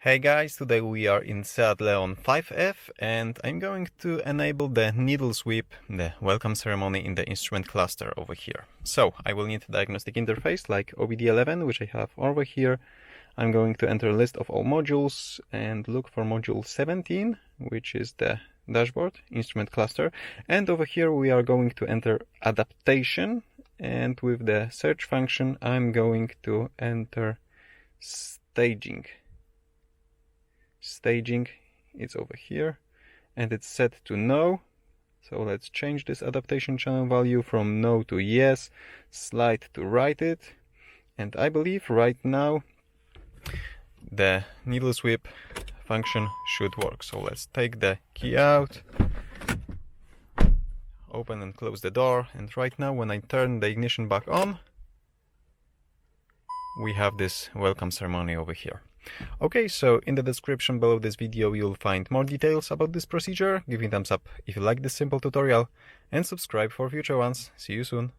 Hey guys, today we are in Seat Leon 5F and I'm going to enable the needle sweep, the welcome ceremony in the instrument cluster over here. So I will need a diagnostic interface like OBDeleven, which I have over here. I'm going to enter a list of all modules and look for module 17, which is the dashboard instrument cluster. And over here we are going to enter adaptation, and with the search function I'm going to enter staging. Staging is over here and it's set to no. So let's change this adaptation channel value from no to yes, slide to write it, and I believe right now the needle sweep function should work. So let's take the key out, open and close the door, and right now when I turn the ignition back on, we have this welcome ceremony over here. Okay, so in the description below this video you'll find more details about this procedure. Give me a thumbs up if you like this simple tutorial and subscribe for future ones. See you soon.